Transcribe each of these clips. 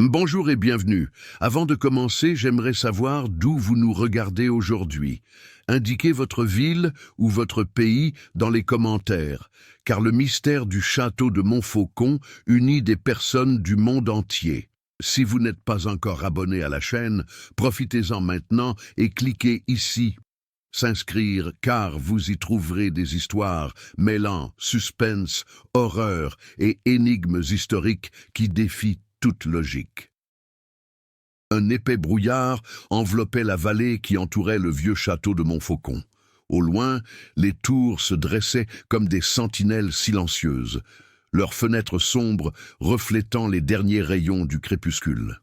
Bonjour et bienvenue. Avant de commencer, j'aimerais savoir d'où vous nous regardez aujourd'hui. Indiquez votre ville ou votre pays dans les commentaires, car le mystère du château de Montfaucon unit des personnes du monde entier. Si vous n'êtes pas encore abonné à la chaîne, profitez-en maintenant et cliquez ici. S'inscrire, car vous y trouverez des histoires mêlant suspense, horreur et énigmes historiques qui défient toute logique. Un épais brouillard enveloppait la vallée qui entourait le vieux château de Montfaucon. Au loin, les tours se dressaient comme des sentinelles silencieuses, leurs fenêtres sombres reflétant les derniers rayons du crépuscule.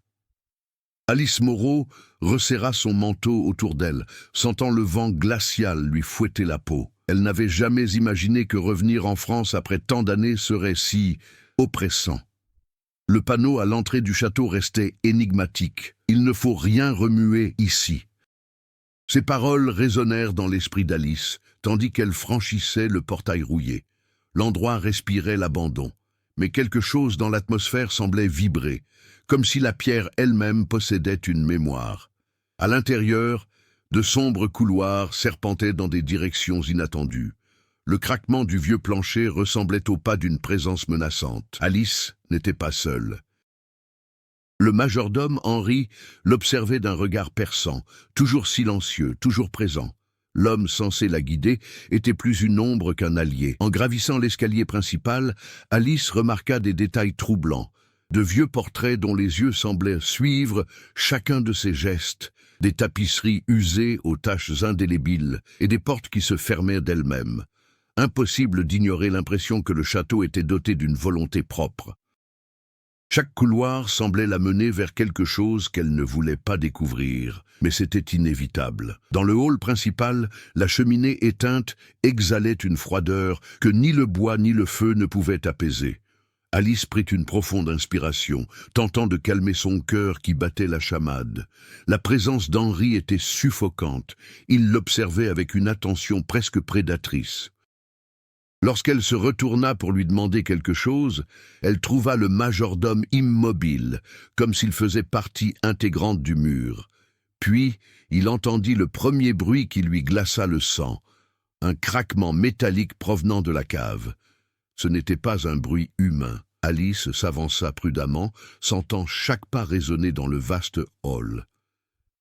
Alice Moreau resserra son manteau autour d'elle, sentant le vent glacial lui fouetter la peau. Elle n'avait jamais imaginé que revenir en France après tant d'années serait si oppressant. Le panneau à l'entrée du château restait énigmatique. « Il ne faut rien remuer ici ». Ces paroles résonnèrent dans l'esprit d'Alice, tandis qu'elle franchissait le portail rouillé. L'endroit respirait l'abandon, mais quelque chose dans l'atmosphère semblait vibrer, comme si la pierre elle-même possédait une mémoire. À l'intérieur, de sombres couloirs serpentaient dans des directions inattendues. Le craquement du vieux plancher ressemblait au pas d'une présence menaçante. Alice n'était pas seule. Le majordome, Henri, l'observait d'un regard perçant, toujours silencieux, toujours présent. L'homme censé la guider était plus une ombre qu'un allié. En gravissant l'escalier principal, Alice remarqua des détails troublants, de vieux portraits dont les yeux semblaient suivre chacun de ses gestes, des tapisseries usées aux taches indélébiles et des portes qui se fermaient d'elles-mêmes. Impossible d'ignorer l'impression que le château était doté d'une volonté propre. Chaque couloir semblait la mener vers quelque chose qu'elle ne voulait pas découvrir, mais c'était inévitable. Dans le hall principal, la cheminée éteinte exhalait une froideur que ni le bois ni le feu ne pouvaient apaiser. Alice prit une profonde inspiration, tentant de calmer son cœur qui battait la chamade. La présence d'Henri était suffocante. Il l'observait avec une attention presque prédatrice. Lorsqu'elle se retourna pour lui demander quelque chose, elle trouva le majordome immobile, comme s'il faisait partie intégrante du mur. Puis, il entendit le premier bruit qui lui glaça le sang, un craquement métallique provenant de la cave. Ce n'était pas un bruit humain. Alice s'avança prudemment, sentant chaque pas résonner dans le vaste hall.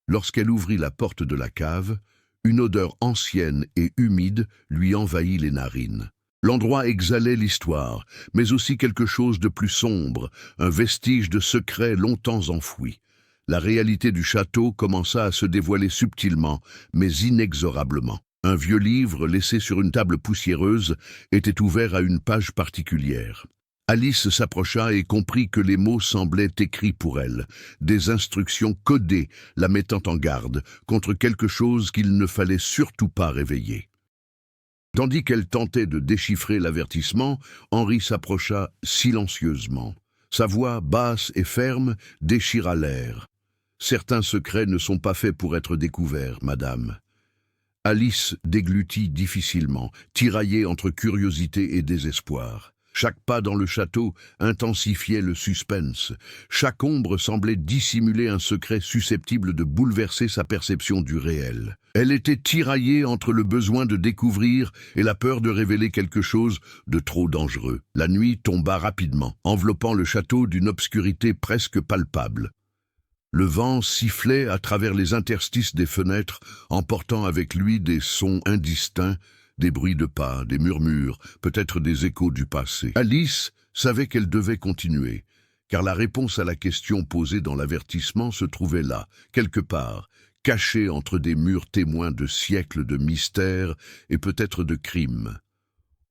Lorsqu'elle ouvrit la porte de la cave, une odeur ancienne et humide lui envahit les narines. L'endroit exhalait l'histoire, mais aussi quelque chose de plus sombre, un vestige de secret longtemps enfoui. La réalité du château commença à se dévoiler subtilement, mais inexorablement. Un vieux livre laissé sur une table poussiéreuse était ouvert à une page particulière. Alice s'approcha et comprit que les mots semblaient écrits pour elle, des instructions codées la mettant en garde contre quelque chose qu'il ne fallait surtout pas réveiller. Tandis qu'elle tentait de déchiffrer l'avertissement, Henri s'approcha silencieusement. Sa voix, basse et ferme, déchira l'air. « Certains secrets ne sont pas faits pour être découverts, madame. » Alice déglutit difficilement, tiraillée entre curiosité et désespoir. Chaque pas dans le château intensifiait le suspense. Chaque ombre semblait dissimuler un secret susceptible de bouleverser sa perception du réel. Elle était tiraillée entre le besoin de découvrir et la peur de révéler quelque chose de trop dangereux. La nuit tomba rapidement, enveloppant le château d'une obscurité presque palpable. Le vent sifflait à travers les interstices des fenêtres, emportant avec lui des sons indistincts, des bruits de pas, des murmures, peut-être des échos du passé. Alice savait qu'elle devait continuer, car la réponse à la question posée dans l'avertissement se trouvait là, quelque part, cachée entre des murs témoins de siècles de mystères et peut-être de crimes.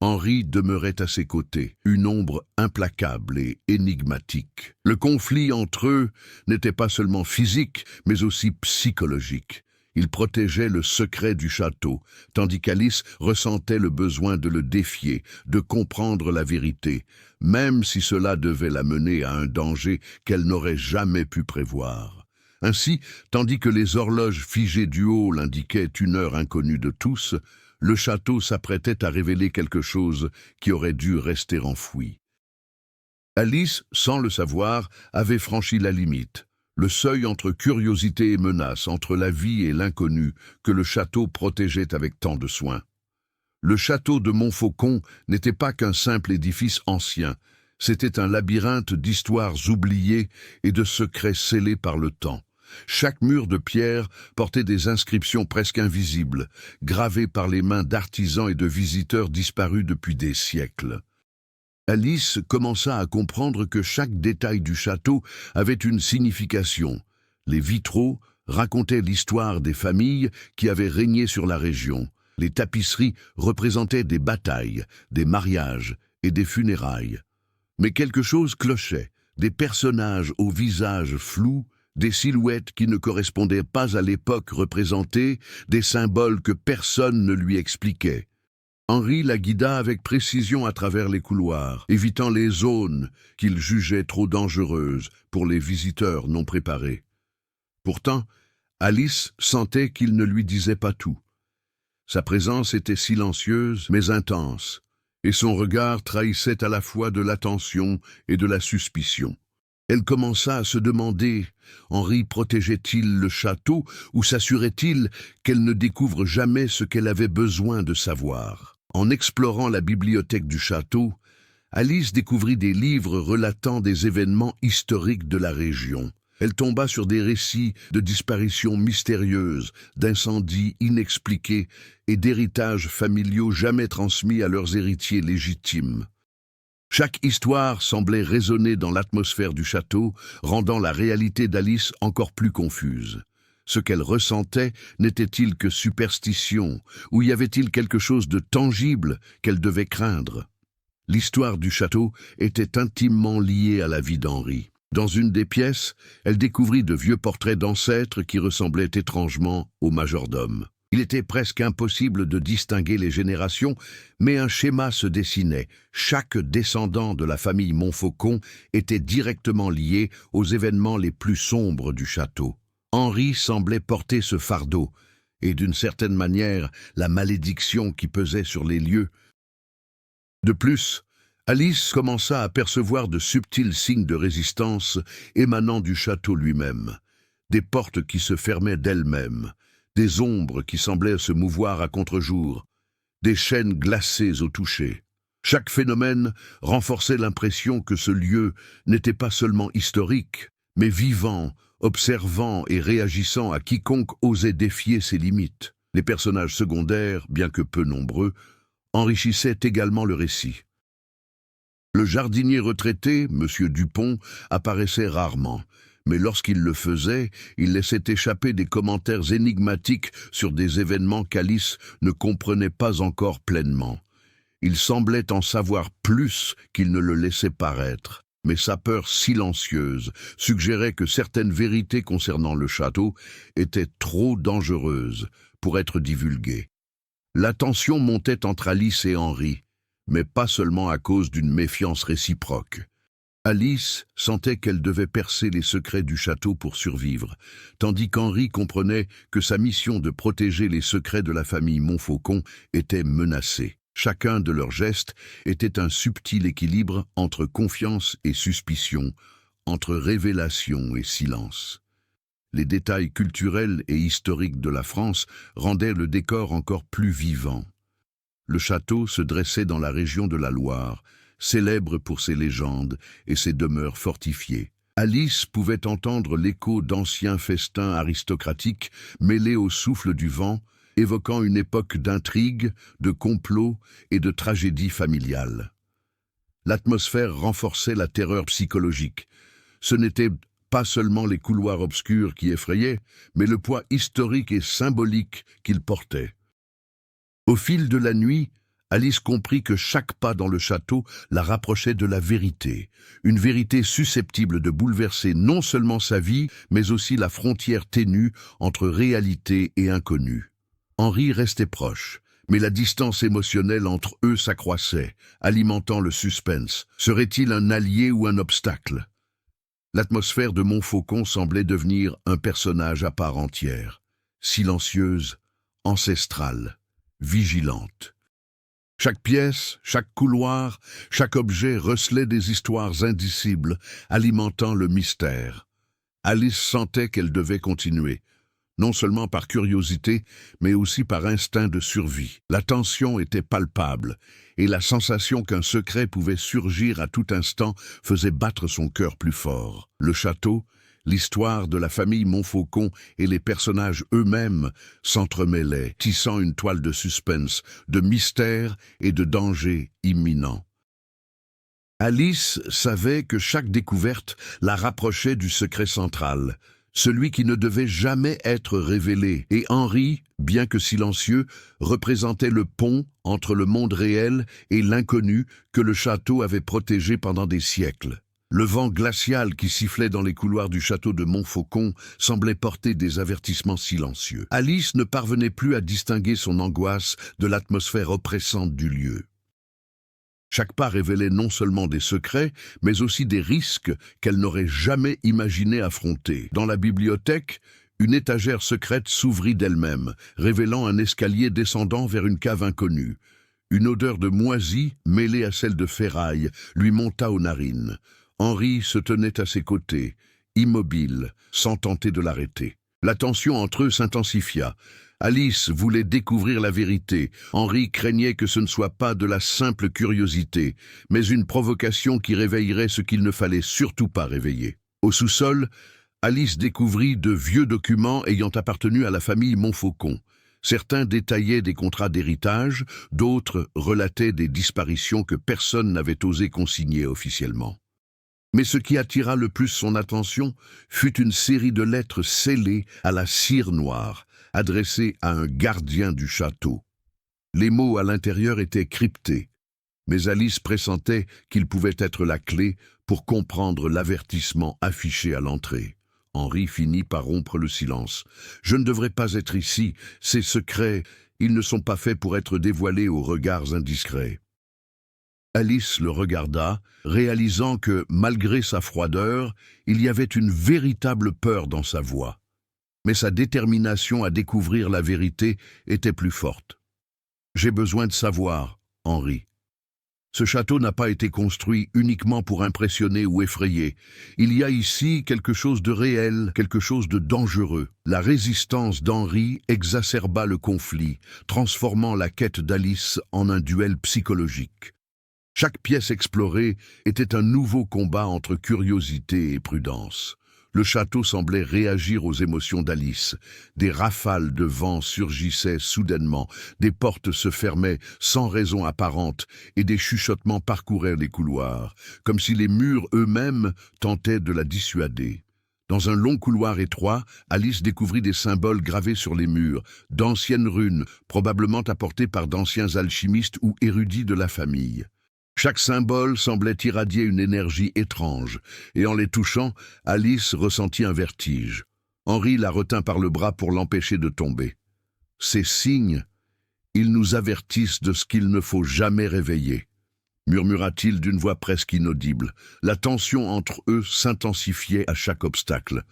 Henri demeurait à ses côtés, une ombre implacable et énigmatique. Le conflit entre eux n'était pas seulement physique, mais aussi psychologique. Il protégeait le secret du château, tandis qu'Alice ressentait le besoin de le défier, de comprendre la vérité, même si cela devait la mener à un danger qu'elle n'aurait jamais pu prévoir. Ainsi, tandis que les horloges figées du haut l'indiquaient une heure inconnue de tous, le château s'apprêtait à révéler quelque chose qui aurait dû rester enfoui. Alice, sans le savoir, avait franchi la limite, le seuil entre curiosité et menace, entre la vie et l'inconnu, que le château protégeait avec tant de soin. Le château de Montfaucon n'était pas qu'un simple édifice ancien, c'était un labyrinthe d'histoires oubliées et de secrets scellés par le temps. Chaque mur de pierre portait des inscriptions presque invisibles, gravées par les mains d'artisans et de visiteurs disparus depuis des siècles. Alice commença à comprendre que chaque détail du château avait une signification. Les vitraux racontaient l'histoire des familles qui avaient régné sur la région. Les tapisseries représentaient des batailles, des mariages et des funérailles. Mais quelque chose clochait, des personnages aux visages flous, des silhouettes qui ne correspondaient pas à l'époque représentée, des symboles que personne ne lui expliquait. Henri la guida avec précision à travers les couloirs, évitant les zones qu'il jugeait trop dangereuses pour les visiteurs non préparés. Pourtant, Alice sentait qu'il ne lui disait pas tout. Sa présence était silencieuse mais intense, et son regard trahissait à la fois de l'attention et de la suspicion. Elle commença à se demander, Henri protégeait-il le château ou s'assurait-il qu'elle ne découvre jamais ce qu'elle avait besoin de savoir? En explorant la bibliothèque du château, Alice découvrit des livres relatant des événements historiques de la région. Elle tomba sur des récits de disparitions mystérieuses, d'incendies inexpliqués et d'héritages familiaux jamais transmis à leurs héritiers légitimes. Chaque histoire semblait résonner dans l'atmosphère du château, rendant la réalité d'Alice encore plus confuse. Ce qu'elle ressentait n'était-il que superstition, ou y avait-il quelque chose de tangible qu'elle devait craindre? L'histoire du château était intimement liée à la vie d'Henri. Dans une des pièces, elle découvrit de vieux portraits d'ancêtres qui ressemblaient étrangement au majordome. Il était presque impossible de distinguer les générations, mais un schéma se dessinait. Chaque descendant de la famille Montfaucon était directement lié aux événements les plus sombres du château. Henri semblait porter ce fardeau, et d'une certaine manière, la malédiction qui pesait sur les lieux. De plus, Alice commença à percevoir de subtils signes de résistance émanant du château lui-même. Des portes qui se fermaient d'elles-mêmes, des ombres qui semblaient se mouvoir à contre-jour, des chaînes glacées au toucher. Chaque phénomène renforçait l'impression que ce lieu n'était pas seulement historique, mais vivant, observant et réagissant à quiconque osait défier ses limites. Les personnages secondaires, bien que peu nombreux, enrichissaient également le récit. Le jardinier retraité, M. Dupont, apparaissait rarement, mais lorsqu'il le faisait, il laissait échapper des commentaires énigmatiques sur des événements qu'Alice ne comprenait pas encore pleinement. Il semblait en savoir plus qu'il ne le laissait paraître, mais sa peur silencieuse suggérait que certaines vérités concernant le château étaient trop dangereuses pour être divulguées. La tension montait entre Alice et Henri, mais pas seulement à cause d'une méfiance réciproque. Alice sentait qu'elle devait percer les secrets du château pour survivre, tandis qu'Henri comprenait que sa mission de protéger les secrets de la famille Montfaucon était menacée. Chacun de leurs gestes était un subtil équilibre entre confiance et suspicion, entre révélation et silence. Les détails culturels et historiques de la France rendaient le décor encore plus vivant. Le château se dressait dans la région de la Loire, célèbre pour ses légendes et ses demeures fortifiées. Alice pouvait entendre l'écho d'anciens festins aristocratiques mêlés au souffle du vent, évoquant une époque d'intrigues, de complots et de tragédies familiales. L'atmosphère renforçait la terreur psychologique. Ce n'étaient pas seulement les couloirs obscurs qui effrayaient, mais le poids historique et symbolique qu'ils portaient. Au fil de la nuit, Alice comprit que chaque pas dans le château la rapprochait de la vérité, une vérité susceptible de bouleverser non seulement sa vie, mais aussi la frontière ténue entre réalité et inconnu. Henri restait proche, mais la distance émotionnelle entre eux s'accroissait, alimentant le suspense. Serait-il un allié ou un obstacle? L'atmosphère de Montfaucon semblait devenir un personnage à part entière, silencieuse, ancestrale, vigilante. Chaque pièce, chaque couloir, chaque objet recelait des histoires indicibles, alimentant le mystère. Alice sentait qu'elle devait continuer, non seulement par curiosité, mais aussi par instinct de survie. La tension était palpable, et la sensation qu'un secret pouvait surgir à tout instant faisait battre son cœur plus fort. Le château, l'histoire de la famille Montfaucon et les personnages eux-mêmes s'entremêlaient, tissant une toile de suspense, de mystère et de danger imminent. Alice savait que chaque découverte la rapprochait du secret central, celui qui ne devait jamais être révélé, et Henri, bien que silencieux, représentait le pont entre le monde réel et l'inconnu que le château avait protégé pendant des siècles. Le vent glacial qui sifflait dans les couloirs du château de Montfaucon semblait porter des avertissements silencieux. Alice ne parvenait plus à distinguer son angoisse de l'atmosphère oppressante du lieu. Chaque pas révélait non seulement des secrets, mais aussi des risques qu'elle n'aurait jamais imaginé affronter. Dans la bibliothèque, une étagère secrète s'ouvrit d'elle-même, révélant un escalier descendant vers une cave inconnue. Une odeur de moisi, mêlée à celle de ferraille, lui monta aux narines. Henri se tenait à ses côtés, immobile, sans tenter de l'arrêter. La tension entre eux s'intensifia. Alice voulait découvrir la vérité. Henri craignait que ce ne soit pas de la simple curiosité, mais une provocation qui réveillerait ce qu'il ne fallait surtout pas réveiller. Au sous-sol, Alice découvrit de vieux documents ayant appartenu à la famille Montfaucon. Certains détaillaient des contrats d'héritage, d'autres relataient des disparitions que personne n'avait osé consigner officiellement. Mais ce qui attira le plus son attention fut une série de lettres scellées à la cire noire, adressées à un gardien du château. Les mots à l'intérieur étaient cryptés, mais Alice pressentait qu'ils pouvaient être la clé pour comprendre l'avertissement affiché à l'entrée. Henri finit par rompre le silence. « Je ne devrais pas être ici, ces secrets, ils ne sont pas faits pour être dévoilés aux regards indiscrets. » Alice le regarda, réalisant que, malgré sa froideur, il y avait une véritable peur dans sa voix. Mais sa détermination à découvrir la vérité était plus forte. « J'ai besoin de savoir, Henri. Ce château n'a pas été construit uniquement pour impressionner ou effrayer. Il y a ici quelque chose de réel, quelque chose de dangereux. » La résistance d'Henri exacerba le conflit, transformant la quête d'Alice en un duel psychologique. Chaque pièce explorée était un nouveau combat entre curiosité et prudence. Le château semblait réagir aux émotions d'Alice. Des rafales de vent surgissaient soudainement, des portes se fermaient sans raison apparente et des chuchotements parcouraient les couloirs, comme si les murs eux-mêmes tentaient de la dissuader. Dans un long couloir étroit, Alice découvrit des symboles gravés sur les murs, d'anciennes runes, probablement apportées par d'anciens alchimistes ou érudits de la famille. Chaque symbole semblait irradier une énergie étrange, et en les touchant, Alice ressentit un vertige. Henri la retint par le bras pour l'empêcher de tomber. Ces signes, ils nous avertissent de ce qu'il ne faut jamais réveiller, murmura-t-il d'une voix presque inaudible. La tension entre eux s'intensifiait à chaque obstacle.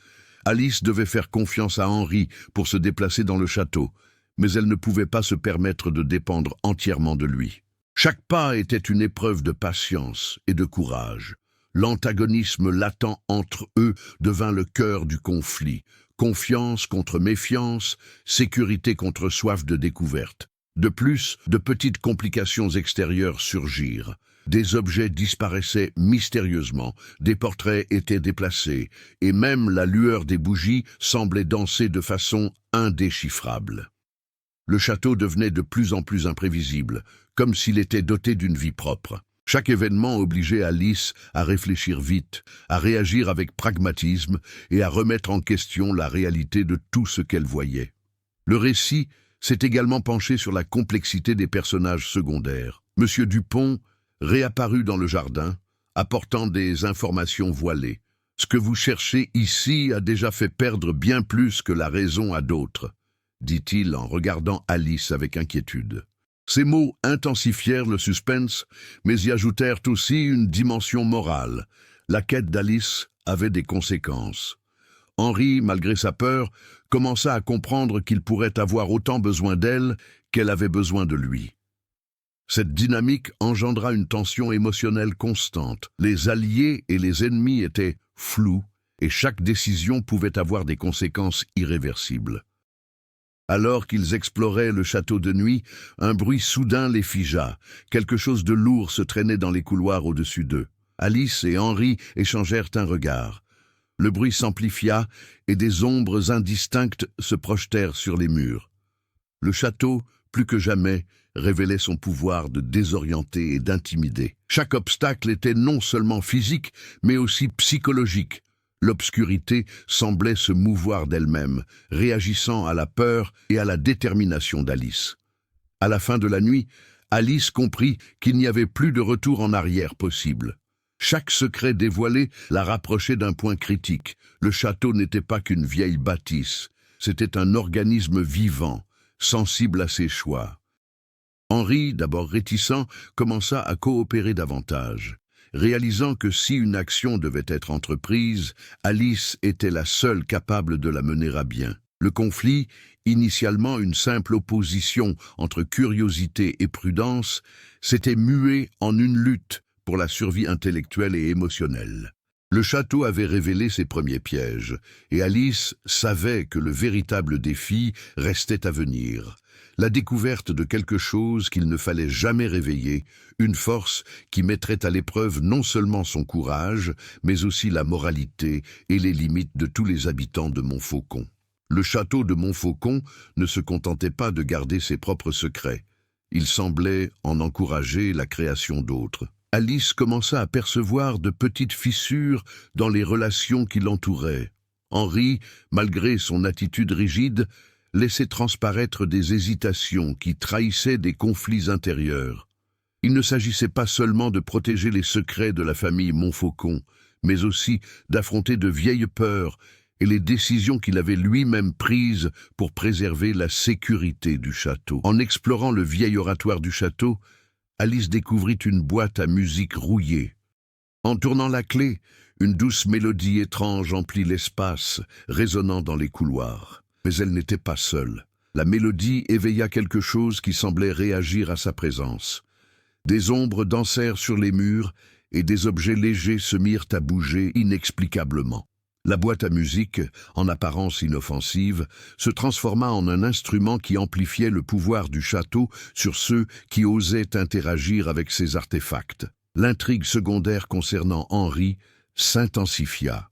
Alice devait faire confiance à Henri pour se déplacer dans le château, mais elle ne pouvait pas se permettre de dépendre entièrement de lui. Chaque pas était une épreuve de patience et de courage. L'antagonisme latent entre eux devint le cœur du conflit. Confiance contre méfiance, sécurité contre soif de découverte. De plus, de petites complications extérieures surgirent. Des objets disparaissaient mystérieusement, des portraits étaient déplacés, et même la lueur des bougies semblait danser de façon indéchiffrable. Le château devenait de plus en plus imprévisible, comme s'il était doté d'une vie propre. Chaque événement obligeait Alice à réfléchir vite, à réagir avec pragmatisme et à remettre en question la réalité de tout ce qu'elle voyait. Le récit s'est également penché sur la complexité des personnages secondaires. Monsieur Dupont réapparut dans le jardin, apportant des informations voilées. « Ce que vous cherchez ici a déjà fait perdre bien plus que la raison à d'autres », dit-il en regardant Alice avec inquiétude. Ces mots intensifièrent le suspense, mais y ajoutèrent aussi une dimension morale. La quête d'Alice avait des conséquences. Henri, malgré sa peur, commença à comprendre qu'il pourrait avoir autant besoin d'elle qu'elle avait besoin de lui. Cette dynamique engendra une tension émotionnelle constante. Les alliés et les ennemis étaient flous, et chaque décision pouvait avoir des conséquences irréversibles. Alors qu'ils exploraient le château de nuit, un bruit soudain les figea. Quelque chose de lourd se traînait dans les couloirs au-dessus d'eux. Alice et Henri échangèrent un regard. Le bruit s'amplifia et des ombres indistinctes se projetèrent sur les murs. Le château, plus que jamais, révélait son pouvoir de désorienter et d'intimider. Chaque obstacle était non seulement physique, mais aussi psychologique. L'obscurité semblait se mouvoir d'elle-même, réagissant à la peur et à la détermination d'Alice. À la fin de la nuit, Alice comprit qu'il n'y avait plus de retour en arrière possible. Chaque secret dévoilé la rapprochait d'un point critique. Le château n'était pas qu'une vieille bâtisse, c'était un organisme vivant, sensible à ses choix. Henri, d'abord réticent, commença à coopérer davantage. Réalisant que si une action devait être entreprise, Alice était la seule capable de la mener à bien. Le conflit, initialement une simple opposition entre curiosité et prudence, s'était mué en une lutte pour la survie intellectuelle et émotionnelle. Le château avait révélé ses premiers pièges, et Alice savait que le véritable défi restait à venir. La découverte de quelque chose qu'il ne fallait jamais réveiller, une force qui mettrait à l'épreuve non seulement son courage, mais aussi la moralité et les limites de tous les habitants de Montfaucon. Le château de Montfaucon ne se contentait pas de garder ses propres secrets. Il semblait en encourager la création d'autres. Alice commença à percevoir de petites fissures dans les relations qui l'entouraient. Henri, malgré son attitude rigide, laissait transparaître des hésitations qui trahissaient des conflits intérieurs. Il ne s'agissait pas seulement de protéger les secrets de la famille Montfaucon, mais aussi d'affronter de vieilles peurs et les décisions qu'il avait lui-même prises pour préserver la sécurité du château. En explorant le vieil oratoire du château, Alice découvrit une boîte à musique rouillée. En tournant la clé, une douce mélodie étrange emplit l'espace, résonnant dans les couloirs. Mais elle n'était pas seule. La mélodie éveilla quelque chose qui semblait réagir à sa présence. Des ombres dansèrent sur les murs et des objets légers se mirent à bouger inexplicablement. La boîte à musique, en apparence inoffensive, se transforma en un instrument qui amplifiait le pouvoir du château sur ceux qui osaient interagir avec ces artefacts. L'intrigue secondaire concernant Henri s'intensifia.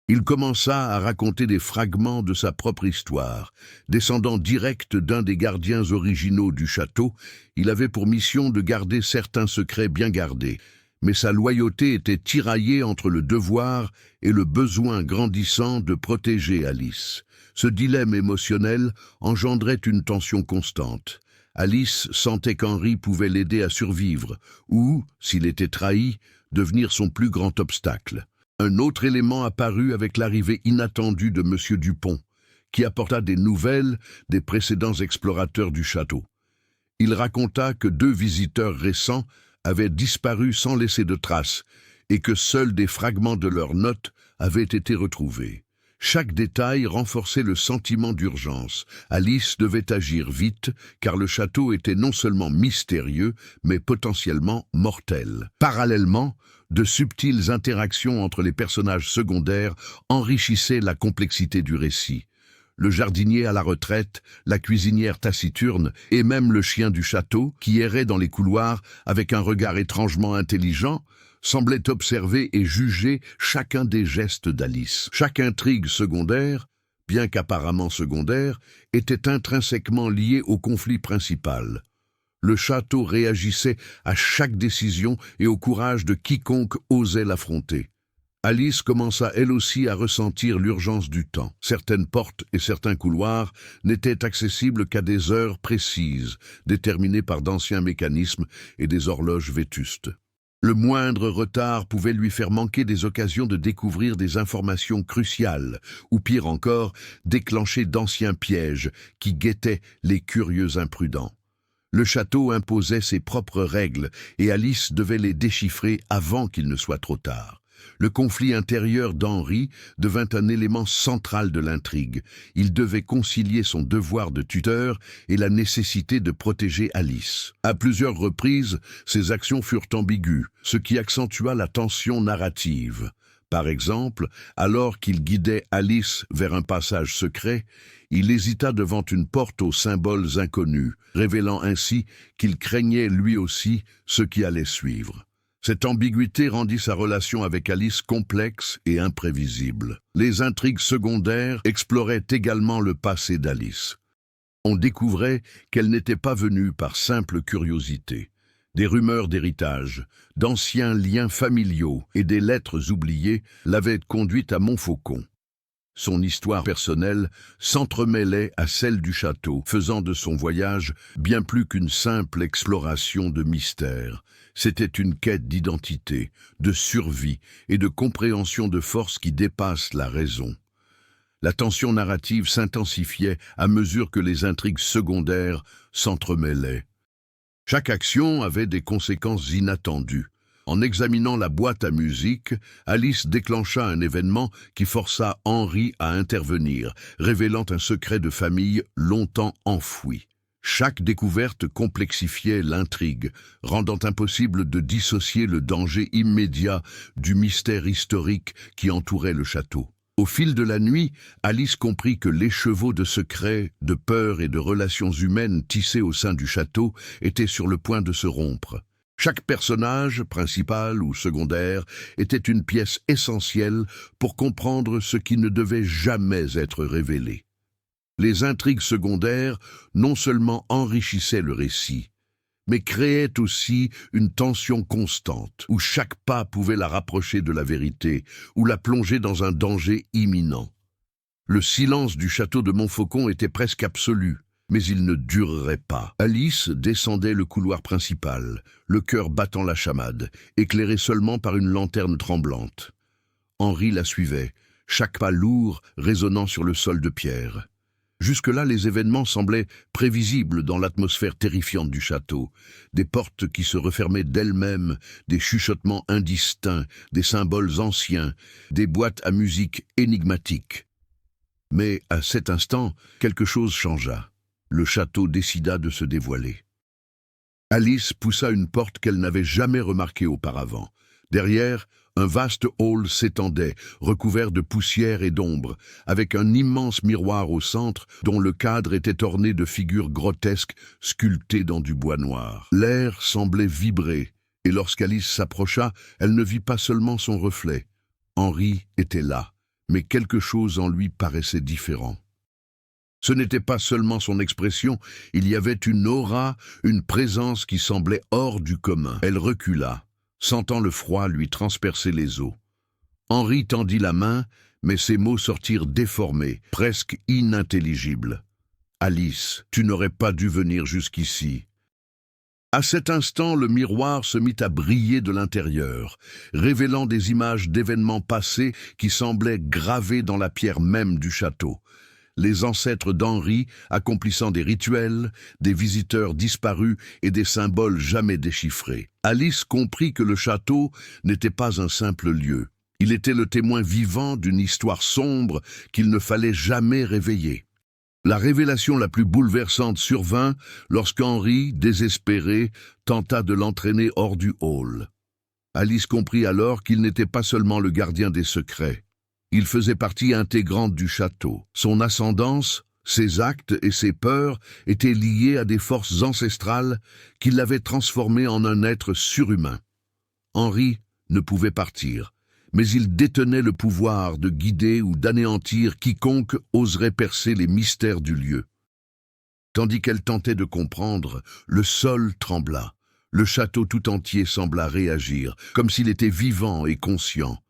Il commença à raconter des fragments de sa propre histoire. Descendant direct d'un des gardiens originaux du château, il avait pour mission de garder certains secrets bien gardés. Mais sa loyauté était tiraillée entre le devoir et le besoin grandissant de protéger Alice. Ce dilemme émotionnel engendrait une tension constante. Alice sentait qu'Henri pouvait l'aider à survivre, ou, s'il était trahi, devenir son plus grand obstacle. Un autre élément apparut avec l'arrivée inattendue de M. Dupont, qui apporta des nouvelles des précédents explorateurs du château. Il raconta que 2 visiteurs récents avaient disparu sans laisser de traces et que seuls des fragments de leurs notes avaient été retrouvés. Chaque détail renforçait le sentiment d'urgence. Alice devait agir vite, car le château était non seulement mystérieux, mais potentiellement mortel. Parallèlement, de subtiles interactions entre les personnages secondaires enrichissaient la complexité du récit. Le jardinier à la retraite, la cuisinière taciturne et même le chien du château, qui errait dans les couloirs avec un regard étrangement intelligent, semblaient observer et juger chacun des gestes d'Alice. Chaque intrigue secondaire, bien qu'apparemment secondaire, était intrinsèquement liée au conflit principal. Le château réagissait à chaque décision et au courage de quiconque osait l'affronter. Alice commença elle aussi à ressentir l'urgence du temps. Certaines portes et certains couloirs n'étaient accessibles qu'à des heures précises, déterminées par d'anciens mécanismes et des horloges vétustes. Le moindre retard pouvait lui faire manquer des occasions de découvrir des informations cruciales, ou pire encore, déclencher d'anciens pièges qui guettaient les curieux imprudents. Le château imposait ses propres règles et Alice devait les déchiffrer avant qu'il ne soit trop tard. Le conflit intérieur d'Henri devint un élément central de l'intrigue. Il devait concilier son devoir de tuteur et la nécessité de protéger Alice. À plusieurs reprises, ses actions furent ambiguës, ce qui accentua la tension narrative. Par exemple, alors qu'il guidait Alice vers un passage secret, il hésita devant une porte aux symboles inconnus, révélant ainsi qu'il craignait lui aussi ce qui allait suivre. Cette ambiguïté rendit sa relation avec Alice complexe et imprévisible. Les intrigues secondaires exploraient également le passé d'Alice. On découvrait qu'elle n'était pas venue par simple curiosité. Des rumeurs d'héritage, d'anciens liens familiaux et des lettres oubliées l'avaient conduite à Montfaucon. Son histoire personnelle s'entremêlait à celle du château, faisant de son voyage bien plus qu'une simple exploration de mystère. C'était une quête d'identité, de survie et de compréhension de forces qui dépassent la raison. La tension narrative s'intensifiait à mesure que les intrigues secondaires s'entremêlaient. Chaque action avait des conséquences inattendues. En examinant la boîte à musique, Alice déclencha un événement qui força Henri à intervenir, révélant un secret de famille longtemps enfoui. Chaque découverte complexifiait l'intrigue, rendant impossible de dissocier le danger immédiat du mystère historique qui entourait le château. Au fil de la nuit, Alice comprit que l'écheveau de secrets, de peurs et de relations humaines tissées au sein du château était sur le point de se rompre. Chaque personnage, principal ou secondaire, était une pièce essentielle pour comprendre ce qui ne devait jamais être révélé. Les intrigues secondaires non seulement enrichissaient le récit, mais créaient aussi une tension constante, où chaque pas pouvait la rapprocher de la vérité, ou la plonger dans un danger imminent. Le silence du château de Montfaucon était presque absolu, mais il ne durerait pas. Alice descendait le couloir principal, le cœur battant la chamade, éclairé seulement par une lanterne tremblante. Henri la suivait, chaque pas lourd résonnant sur le sol de pierre. Jusque-là, les événements semblaient prévisibles dans l'atmosphère terrifiante du château. Des portes qui se refermaient d'elles-mêmes, des chuchotements indistincts, des symboles anciens, des boîtes à musique énigmatiques. Mais à cet instant, quelque chose changea. Le château décida de se dévoiler. Alice poussa une porte qu'elle n'avait jamais remarquée auparavant. Derrière, un vaste hall s'étendait, recouvert de poussière et d'ombre, avec un immense miroir au centre dont le cadre était orné de figures grotesques sculptées dans du bois noir. L'air semblait vibrer, et lorsqu'Alice s'approcha, elle ne vit pas seulement son reflet. Henri était là, mais quelque chose en lui paraissait différent. Ce n'était pas seulement son expression, il y avait une aura, une présence qui semblait hors du commun. Elle recula, sentant le froid lui transpercer les os. Henri tendit la main, mais ses mots sortirent déformés, presque inintelligibles. « Alice, tu n'aurais pas dû venir jusqu'ici. » À cet instant, le miroir se mit à briller de l'intérieur, révélant des images d'événements passés qui semblaient gravés dans la pierre même du château. Les ancêtres d'Henri accomplissant des rituels, des visiteurs disparus et des symboles jamais déchiffrés. Alice comprit que le château n'était pas un simple lieu. Il était le témoin vivant d'une histoire sombre qu'il ne fallait jamais réveiller. La révélation la plus bouleversante survint lorsqu'Henri, désespéré, tenta de l'entraîner hors du hall. Alice comprit alors qu'il n'était pas seulement le gardien des secrets. Il faisait partie intégrante du château. Son ascendance, ses actes et ses peurs étaient liés à des forces ancestrales qui l'avaient transformé en un être surhumain. Henri ne pouvait partir, mais il détenait le pouvoir de guider ou d'anéantir quiconque oserait percer les mystères du lieu. Tandis qu'elle tentait de comprendre, le sol trembla. Le château tout entier sembla réagir, comme s'il était vivant et conscient.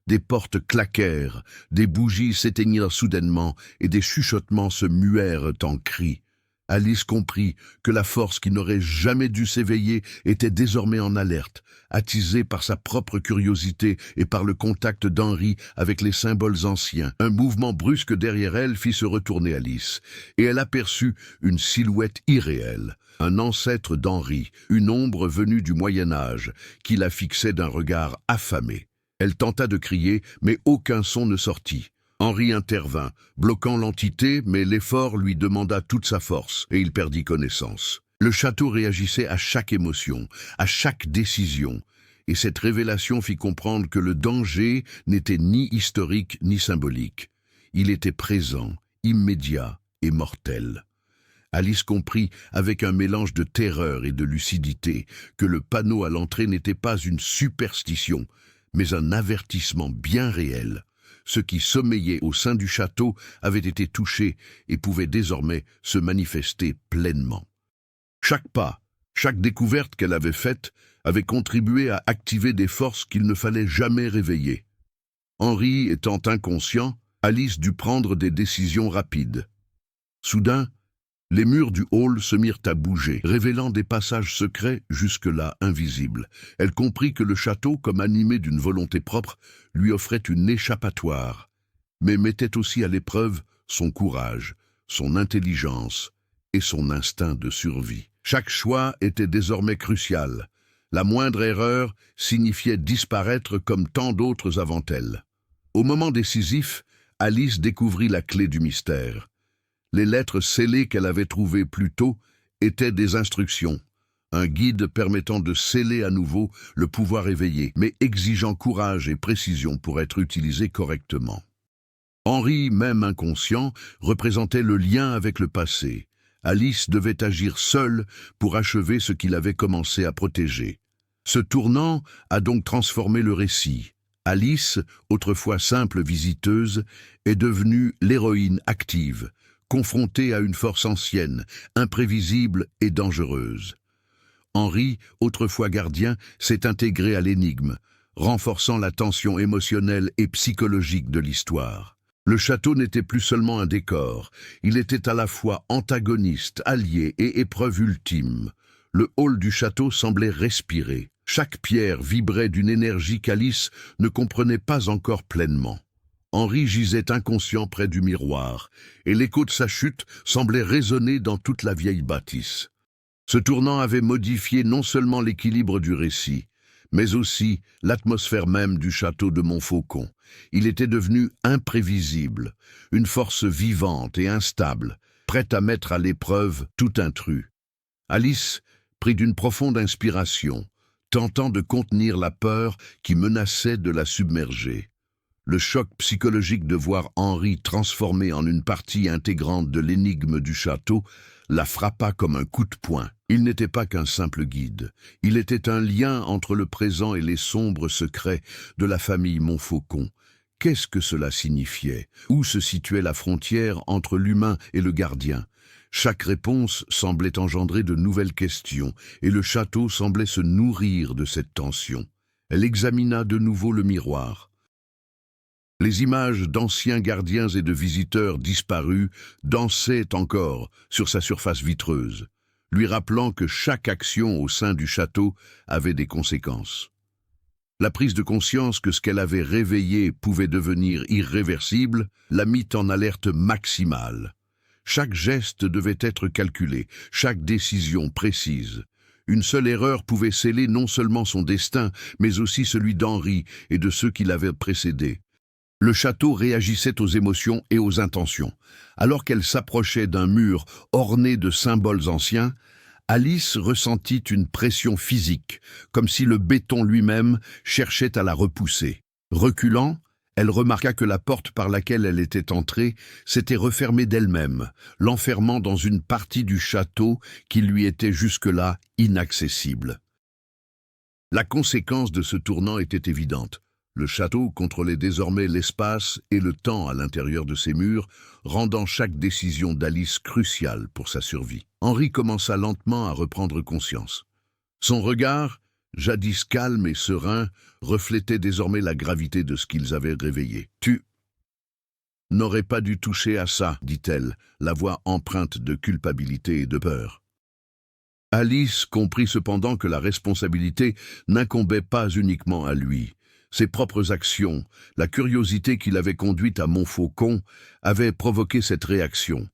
Des portes claquèrent, des bougies s'éteignirent soudainement et des chuchotements se muèrent en cris. Alice comprit que la force qui n'aurait jamais dû s'éveiller était désormais en alerte, attisée par sa propre curiosité et par le contact d'Henri avec les symboles anciens. Un mouvement brusque derrière elle fit se retourner Alice, et elle aperçut une silhouette irréelle, un ancêtre d'Henri, une ombre venue du Moyen-Âge, qui la fixait d'un regard affamé. Elle tenta de crier, mais aucun son ne sortit. Henri intervint, bloquant l'entité, mais l'effort lui demanda toute sa force, et il perdit connaissance. Le château réagissait à chaque émotion, à chaque décision, et cette révélation fit comprendre que le danger n'était ni historique ni symbolique. Il était présent, immédiat et mortel. Alice comprit, avec un mélange de terreur et de lucidité, que le panneau à l'entrée n'était pas une superstition, mais un avertissement bien réel. Ceux qui sommeillaient au sein du château avaient été touchés et pouvaient désormais se manifester pleinement. Chaque pas, chaque découverte qu'elle avait faite avait contribué à activer des forces qu'il ne fallait jamais réveiller. Henri étant inconscient, Alice dut prendre des décisions rapides. Soudain, les murs du hall se mirent à bouger, révélant des passages secrets jusque-là invisibles. Elle comprit que le château, comme animé d'une volonté propre, lui offrait une échappatoire, mais mettait aussi à l'épreuve son courage, son intelligence et son instinct de survie. Chaque choix était désormais crucial. La moindre erreur signifiait disparaître comme tant d'autres avant elle. Au moment décisif, Alice découvrit la clé du mystère. Les lettres scellées qu'elle avait trouvées plus tôt étaient des instructions, un guide permettant de sceller à nouveau le pouvoir éveillé, mais exigeant courage et précision pour être utilisé correctement. Henri, même inconscient, représentait le lien avec le passé. Alice devait agir seule pour achever ce qu'il avait commencé à protéger. Ce tournant a donc transformé le récit. Alice, autrefois simple visiteuse, est devenue l'héroïne active, confrontée à une force ancienne, imprévisible et dangereuse. Henri, autrefois gardien, s'est intégré à l'énigme, renforçant la tension émotionnelle et psychologique de l'histoire. Le château n'était plus seulement un décor, il était à la fois antagoniste, allié et épreuve ultime. Le hall du château semblait respirer. Chaque pierre vibrait d'une énergie qu'Alice ne comprenait pas encore pleinement. Henri gisait inconscient près du miroir, et l'écho de sa chute semblait résonner dans toute la vieille bâtisse. Ce tournant avait modifié non seulement l'équilibre du récit, mais aussi l'atmosphère même du château de Montfaucon. Il était devenu imprévisible, une force vivante et instable, prête à mettre à l'épreuve tout intrus. Alice prit d'une profonde inspiration, tentant de contenir la peur qui menaçait de la submerger. Le choc psychologique de voir Henri transformé en une partie intégrante de l'énigme du château la frappa comme un coup de poing. Il n'était pas qu'un simple guide. Il était un lien entre le présent et les sombres secrets de la famille Montfaucon. Qu'est-ce que cela signifiait? Où se situait la frontière entre l'humain et le gardien? Chaque réponse semblait engendrer de nouvelles questions, et le château semblait se nourrir de cette tension. Elle examina de nouveau le miroir. Les images d'anciens gardiens et de visiteurs disparus dansaient encore sur sa surface vitreuse, lui rappelant que chaque action au sein du château avait des conséquences. La prise de conscience que ce qu'elle avait réveillé pouvait devenir irréversible la mit en alerte maximale. Chaque geste devait être calculé, chaque décision précise. Une seule erreur pouvait sceller non seulement son destin, mais aussi celui d'Henri et de ceux qui l'avaient précédé. Le château réagissait aux émotions et aux intentions. Alors qu'elle s'approchait d'un mur orné de symboles anciens, Alice ressentit une pression physique, comme si le béton lui-même cherchait à la repousser. Reculant, elle remarqua que la porte par laquelle elle était entrée s'était refermée d'elle-même, l'enfermant dans une partie du château qui lui était jusque-là inaccessible. La conséquence de ce tournant était évidente. Le château contrôlait désormais l'espace et le temps à l'intérieur de ses murs, rendant chaque décision d'Alice cruciale pour sa survie. Henri commença lentement à reprendre conscience. Son regard, jadis calme et serein, reflétait désormais la gravité de ce qu'ils avaient réveillé. « Tu n'aurais pas dû toucher à ça, dit-elle, la voix empreinte de culpabilité et de peur. Alice comprit cependant que la responsabilité n'incombait pas uniquement à lui. Ses propres actions, la curiosité qui l'avait conduite à Montfaucon, avaient provoqué cette réaction.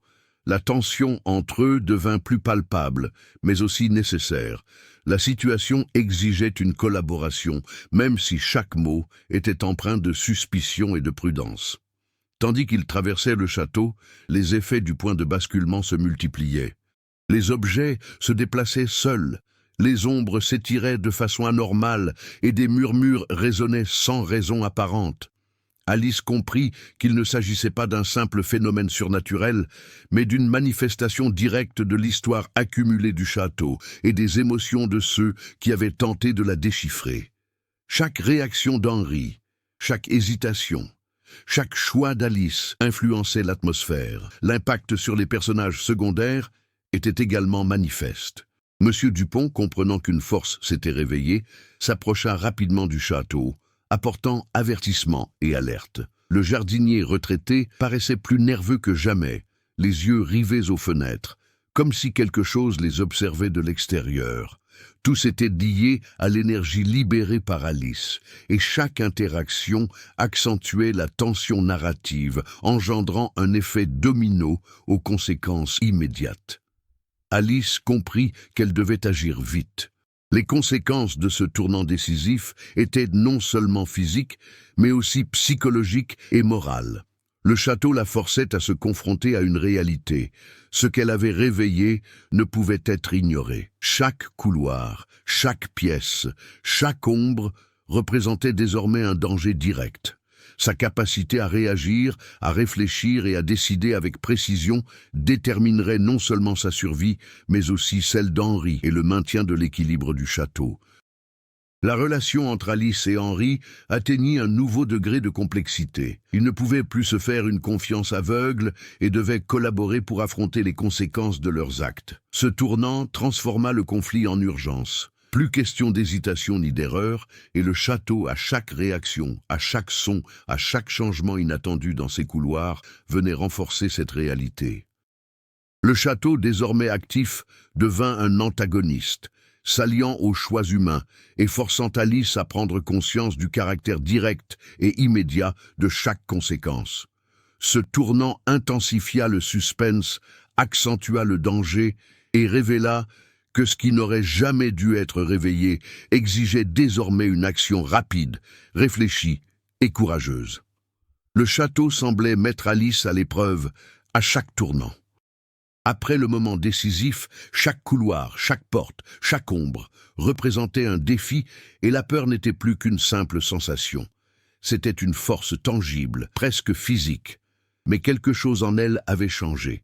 La tension entre eux devint plus palpable, mais aussi nécessaire. La situation exigeait une collaboration, même si chaque mot était empreint de suspicion et de prudence. Tandis qu'il traversait le château, les effets du point de basculement se multipliaient. Les objets se déplaçaient seuls, les ombres s'étiraient de façon anormale et des murmures résonnaient sans raison apparente. Alice comprit qu'il ne s'agissait pas d'un simple phénomène surnaturel, mais d'une manifestation directe de l'histoire accumulée du château et des émotions de ceux qui avaient tenté de la déchiffrer. Chaque réaction d'Henri, chaque hésitation, chaque choix d'Alice influençait l'atmosphère. L'impact sur les personnages secondaires était également manifeste. Monsieur Dupont, comprenant qu'une force s'était réveillée, s'approcha rapidement du château, apportant avertissement et alerte. Le jardinier retraité paraissait plus nerveux que jamais, les yeux rivés aux fenêtres, comme si quelque chose les observait de l'extérieur. Tout s'était lié à l'énergie libérée par Alice, et chaque interaction accentuait la tension narrative, engendrant un effet domino aux conséquences immédiates. Alice comprit qu'elle devait agir vite. Les conséquences de ce tournant décisif étaient non seulement physiques, mais aussi psychologiques et morales. Le château la forçait à se confronter à une réalité. Ce qu'elle avait réveillé ne pouvait être ignoré. Chaque couloir, chaque pièce, chaque ombre représentait désormais un danger direct. Sa capacité à réagir, à réfléchir et à décider avec précision déterminerait non seulement sa survie, mais aussi celle d'Henri et le maintien de l'équilibre du château. La relation entre Alice et Henri atteignit un nouveau degré de complexité. Ils ne pouvaient plus se faire une confiance aveugle et devaient collaborer pour affronter les conséquences de leurs actes. Ce tournant transforma le conflit en urgence. Plus question d'hésitation ni d'erreur, et le château, à chaque réaction, à chaque son, à chaque changement inattendu dans ses couloirs, venait renforcer cette réalité. Le château, désormais actif, devint un antagoniste, s'alliant aux choix humains et forçant Alice à prendre conscience du caractère direct et immédiat de chaque conséquence. Ce tournant intensifia le suspense, accentua le danger et révéla que ce qui n'aurait jamais dû être réveillé exigeait désormais une action rapide, réfléchie et courageuse. Le château semblait mettre Alice à l'épreuve à chaque tournant. Après le moment décisif, chaque couloir, chaque porte, chaque ombre représentait un défi et la peur n'était plus qu'une simple sensation. C'était une force tangible, presque physique, mais quelque chose en elle avait changé.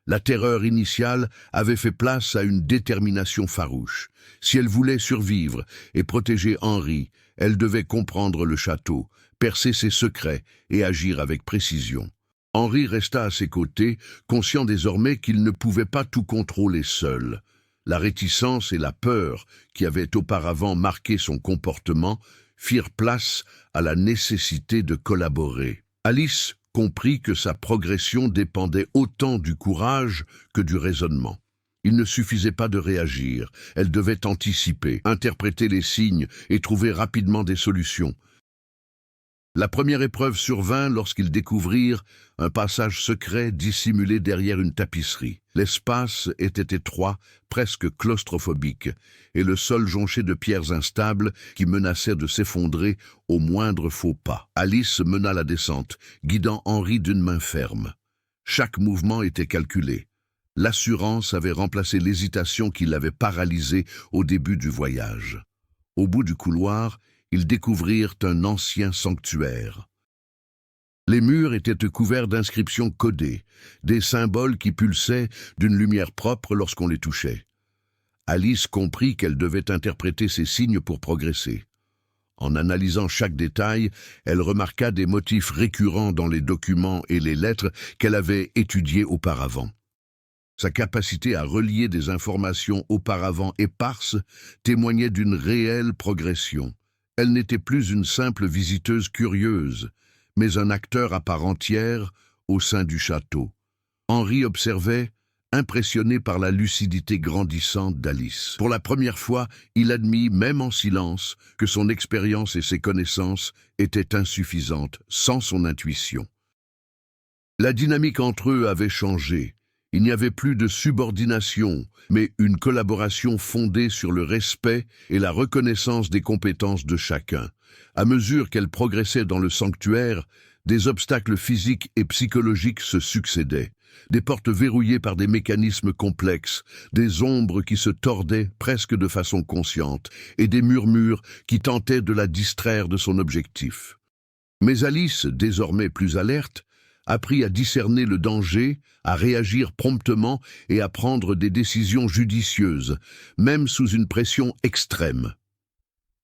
La terreur initiale avait fait place à une détermination farouche. Si elle voulait survivre et protéger Henri, elle devait comprendre le château, percer ses secrets et agir avec précision. Henri resta à ses côtés, conscient désormais qu'il ne pouvait pas tout contrôler seul. La réticence et la peur, qui avaient auparavant marqué son comportement, firent place à la nécessité de collaborer. Alice comprit que sa progression dépendait autant du courage que du raisonnement. Il ne suffisait pas de réagir, elle devait anticiper, interpréter les signes et trouver rapidement des solutions. La première épreuve survint lorsqu'ils découvrirent un passage secret dissimulé derrière une tapisserie. L'espace était étroit, presque claustrophobique, et le sol jonché de pierres instables qui menaçaient de s'effondrer au moindre faux pas. Alice mena la descente, guidant Henri d'une main ferme. Chaque mouvement était calculé. L'assurance avait remplacé l'hésitation qui l'avait paralysé au début du voyage. Au bout du couloir, ils découvrirent un ancien sanctuaire. Les murs étaient couverts d'inscriptions codées, des symboles qui pulsaient d'une lumière propre lorsqu'on les touchait. Alice comprit qu'elle devait interpréter ces signes pour progresser. En analysant chaque détail, elle remarqua des motifs récurrents dans les documents et les lettres qu'elle avait étudiés auparavant. Sa capacité à relier des informations auparavant éparses témoignait d'une réelle progression. Elle n'était plus une simple visiteuse curieuse, mais un acteur à part entière au sein du château. Henri observait, impressionné par la lucidité grandissante d'Alice. Pour la première fois, il admit, même en silence, que son expérience et ses connaissances étaient insuffisantes sans son intuition. La dynamique entre eux avait changé. Il n'y avait plus de subordination, mais une collaboration fondée sur le respect et la reconnaissance des compétences de chacun. À mesure qu'elle progressait dans le sanctuaire, des obstacles physiques et psychologiques se succédaient. Des portes verrouillées par des mécanismes complexes, des ombres qui se tordaient presque de façon consciente, et des murmures qui tentaient de la distraire de son objectif. Mais Alice, désormais plus alerte, apprit à discerner le danger, à réagir promptement et à prendre des décisions judicieuses, même sous une pression extrême.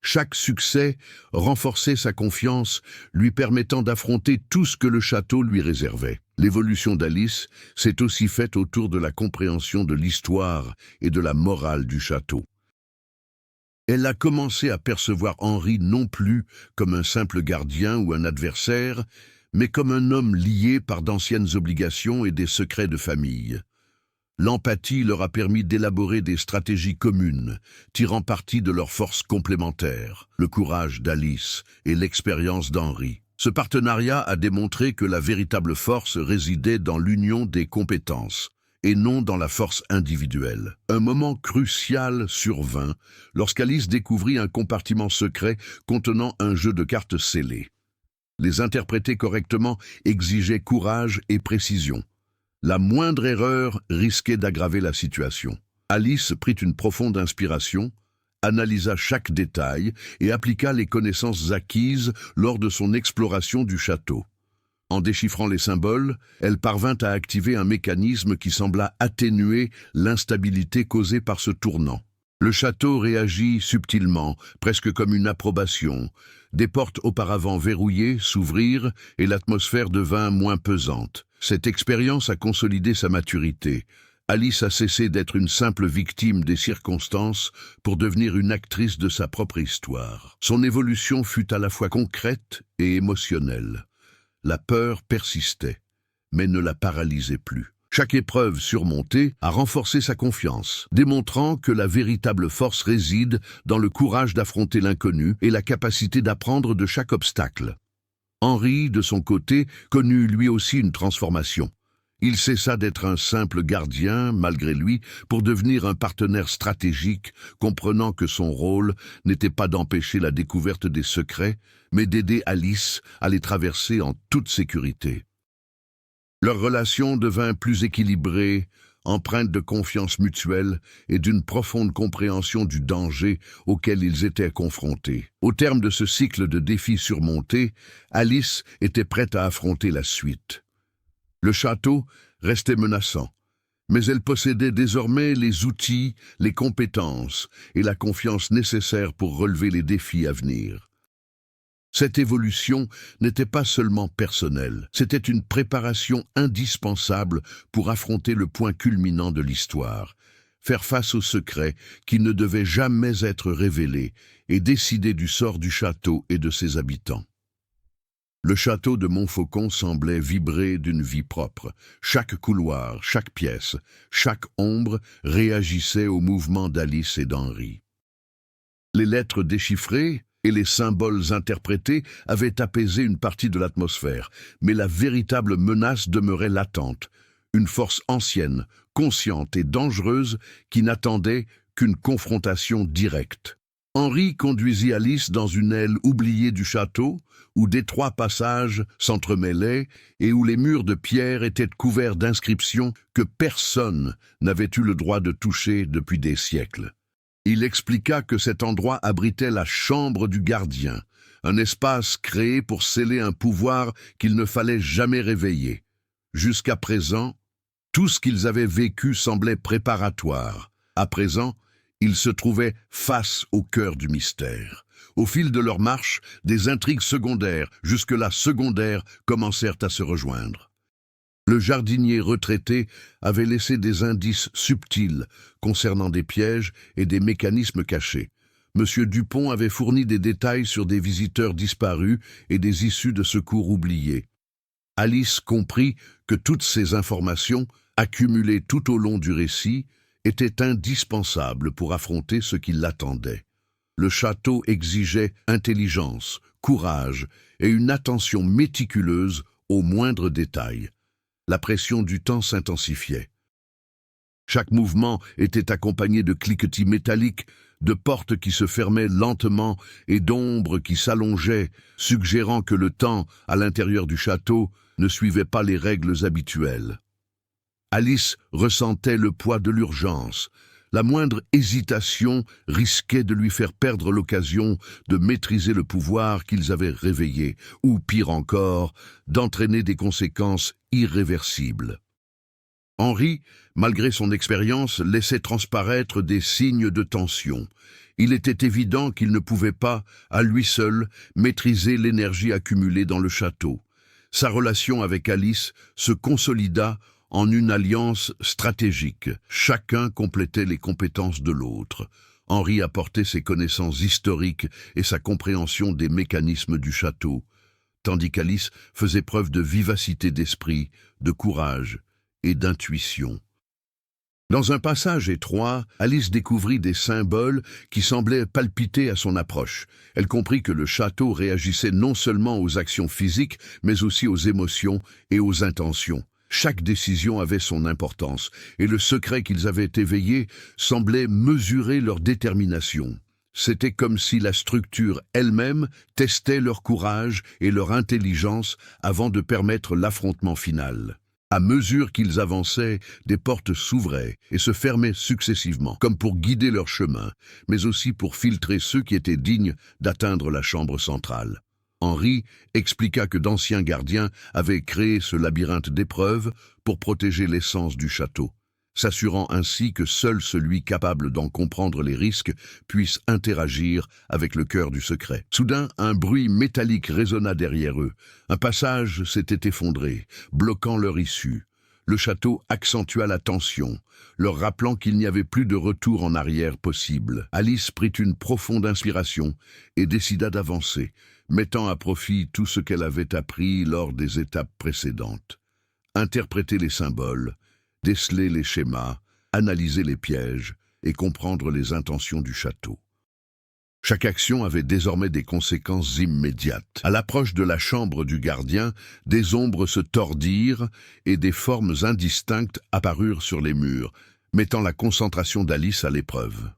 Chaque succès renforçait sa confiance, lui permettant d'affronter tout ce que le château lui réservait. L'évolution d'Alice s'est aussi faite autour de la compréhension de l'histoire et de la morale du château. Elle a commencé à percevoir Henri non plus comme un simple gardien ou un adversaire, mais comme un homme lié par d'anciennes obligations et des secrets de famille. L'empathie leur a permis d'élaborer des stratégies communes, tirant parti de leurs forces complémentaires, le courage d'Alice et l'expérience d'Henri. Ce partenariat a démontré que la véritable force résidait dans l'union des compétences, et non dans la force individuelle. Un moment crucial survint lorsqu'Alice découvrit un compartiment secret contenant un jeu de cartes scellées. Les interpréter correctement exigeait courage et précision. La moindre erreur risquait d'aggraver la situation. Alice prit une profonde inspiration, analysa chaque détail et appliqua les connaissances acquises lors de son exploration du château. En déchiffrant les symboles, elle parvint à activer un mécanisme qui sembla atténuer l'instabilité causée par ce tournant. Le château réagit subtilement, presque comme une approbation. Des portes auparavant verrouillées s'ouvrirent et l'atmosphère devint moins pesante. Cette expérience a consolidé sa maturité. Alice a cessé d'être une simple victime des circonstances pour devenir une actrice de sa propre histoire. Son évolution fut à la fois concrète et émotionnelle. La peur persistait, mais ne la paralysait plus. Chaque épreuve surmontée a renforcé sa confiance, démontrant que la véritable force réside dans le courage d'affronter l'inconnu et la capacité d'apprendre de chaque obstacle. Henri, de son côté, connut lui aussi une transformation. Il cessa d'être un simple gardien, malgré lui, pour devenir un partenaire stratégique, comprenant que son rôle n'était pas d'empêcher la découverte des secrets, mais d'aider Alice à les traverser en toute sécurité. Leur relation devint plus équilibrée, empreinte de confiance mutuelle et d'une profonde compréhension du danger auquel ils étaient confrontés. Au terme de ce cycle de défis surmontés, Alice était prête à affronter la suite. Le château restait menaçant, mais elle possédait désormais les outils, les compétences et la confiance nécessaires pour relever les défis à venir. Cette évolution n'était pas seulement personnelle, c'était une préparation indispensable pour affronter le point culminant de l'histoire, faire face aux secrets qui ne devaient jamais être révélés et décider du sort du château et de ses habitants. Le château de Montfaucon semblait vibrer d'une vie propre. Chaque couloir, chaque pièce, chaque ombre réagissait au mouvement d'Alice et d'Henri. Les lettres déchiffrées et les symboles interprétés avaient apaisé une partie de l'atmosphère, mais la véritable menace demeurait latente, une force ancienne, consciente et dangereuse qui n'attendait qu'une confrontation directe. Henri conduisit Alice dans une aile oubliée du château, où d'étroits passages s'entremêlaient et où les murs de pierre étaient couverts d'inscriptions que personne n'avait eu le droit de toucher depuis des siècles. Il expliqua que cet endroit abritait la chambre du gardien, un espace créé pour sceller un pouvoir qu'il ne fallait jamais réveiller. Jusqu'à présent, tout ce qu'ils avaient vécu semblait préparatoire. À présent, ils se trouvaient face au cœur du mystère. Au fil de leur marche, des intrigues secondaires, jusque-là secondaires, commencèrent à se rejoindre. Le jardinier retraité avait laissé des indices subtils concernant des pièges et des mécanismes cachés. Monsieur Dupont avait fourni des détails sur des visiteurs disparus et des issues de secours oubliées. Alice comprit que toutes ces informations, accumulées tout au long du récit, étaient indispensables pour affronter ce qui l'attendait. Le château exigeait intelligence, courage et une attention méticuleuse aux moindres détails. La pression du temps s'intensifiait. Chaque mouvement était accompagné de cliquetis métalliques, de portes qui se fermaient lentement et d'ombres qui s'allongeaient, suggérant que le temps, à l'intérieur du château, ne suivait pas les règles habituelles. Alice ressentait le poids de l'urgence. La moindre hésitation risquait de lui faire perdre l'occasion de maîtriser le pouvoir qu'ils avaient réveillé, ou pire encore, d'entraîner des conséquences irréversibles. Henri, malgré son expérience, laissait transparaître des signes de tension. Il était évident qu'il ne pouvait pas, à lui seul, maîtriser l'énergie accumulée dans le château. Sa relation avec Alice se consolida en une alliance stratégique. Chacun complétait les compétences de l'autre. Henri apportait ses connaissances historiques et sa compréhension des mécanismes du château, tandis qu'Alice faisait preuve de vivacité d'esprit, de courage et d'intuition. Dans un passage étroit, Alice découvrit des symboles qui semblaient palpiter à son approche. Elle comprit que le château réagissait non seulement aux actions physiques, mais aussi aux émotions et aux intentions. Chaque décision avait son importance, et le secret qu'ils avaient éveillé semblait mesurer leur détermination. C'était comme si la structure elle-même testait leur courage et leur intelligence avant de permettre l'affrontement final. À mesure qu'ils avançaient, des portes s'ouvraient et se fermaient successivement, comme pour guider leur chemin, mais aussi pour filtrer ceux qui étaient dignes d'atteindre la chambre centrale. Henri expliqua que d'anciens gardiens avaient créé ce labyrinthe d'épreuves pour protéger l'essence du château, s'assurant ainsi que seul celui capable d'en comprendre les risques puisse interagir avec le cœur du secret. Soudain, un bruit métallique résonna derrière eux. Un passage s'était effondré, bloquant leur issue. Le château accentua la tension, leur rappelant qu'il n'y avait plus de retour en arrière possible. Alice prit une profonde inspiration et décida d'avancer, mettant à profit tout ce qu'elle avait appris lors des étapes précédentes. Interpréter les symboles, déceler les schémas, analyser les pièges et comprendre les intentions du château. Chaque action avait désormais des conséquences immédiates. À l'approche de la chambre du gardien, des ombres se tordirent et des formes indistinctes apparurent sur les murs, mettant la concentration d'Alice à l'épreuve.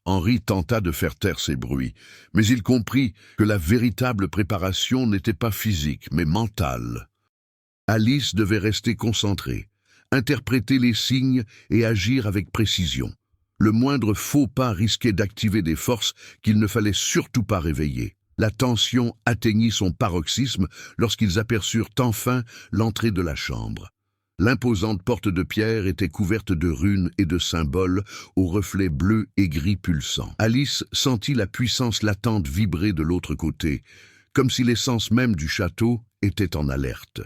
Henri tenta de faire taire ces bruits, mais il comprit que la véritable préparation n'était pas physique, mais mentale. Alice devait rester concentrée, interpréter les signes et agir avec précision. Le moindre faux pas risquait d'activer des forces qu'il ne fallait surtout pas réveiller. La tension atteignit son paroxysme lorsqu'ils aperçurent enfin l'entrée de la chambre. L'imposante porte de pierre était couverte de runes et de symboles aux reflets bleus et gris pulsants. Alice sentit la puissance latente vibrer de l'autre côté, comme si l'essence même du château était en alerte.